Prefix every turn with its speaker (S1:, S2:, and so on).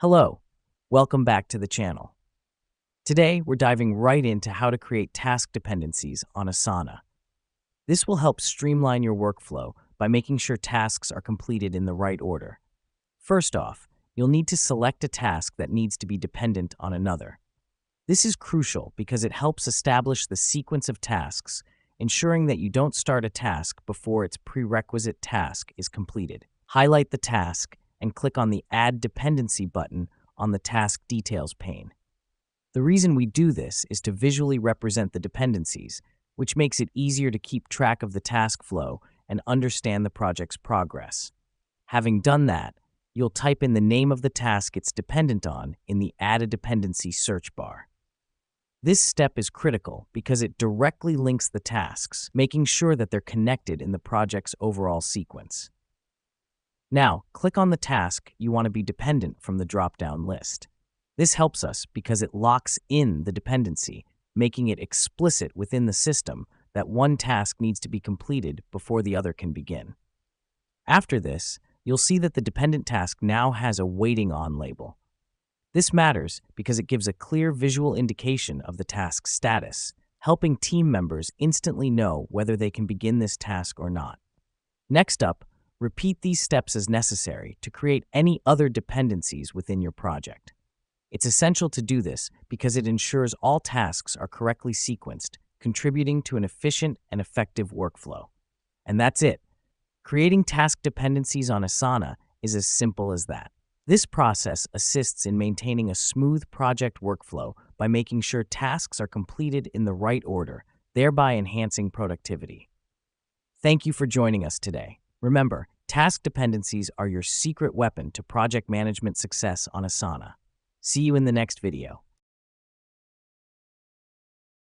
S1: Hello, welcome back to the channel. Today, we're diving right into how to create task dependencies on Asana. This will help streamline your workflow by making sure tasks are completed in the right order. First off, you'll need to select a task that needs to be dependent on another. This is crucial because it helps establish the sequence of tasks, ensuring that you don't start a task before its prerequisite task is completed. Highlight the task and click on the Add Dependency button on the Task Details pane. The reason we do this is to visually represent the dependencies, which makes it easier to keep track of the task flow and understand the project's progress. Having done that, you'll type in the name of the task it's dependent on in the Add a Dependency search bar. This step is critical because it directly links the tasks, making sure that they're connected in the project's overall sequence. Now, click on the task you want to be dependent from the drop-down list. This helps us because it locks in the dependency, making it explicit within the system that one task needs to be completed before the other can begin. After this, you'll see that the dependent task now has a waiting on label. This matters because it gives a clear visual indication of the task's status, helping team members instantly know whether they can begin this task or not. Next up, repeat these steps as necessary to create any other dependencies within your project. It's essential to do this because it ensures all tasks are correctly sequenced, contributing to an efficient and effective workflow. And that's it. Creating task dependencies on Asana is as simple as that. This process assists in maintaining a smooth project workflow by making sure tasks are completed in the right order, thereby enhancing productivity. Thank you for joining us today. Remember, task dependencies are your secret weapon to project management success on Asana. See you in the next video.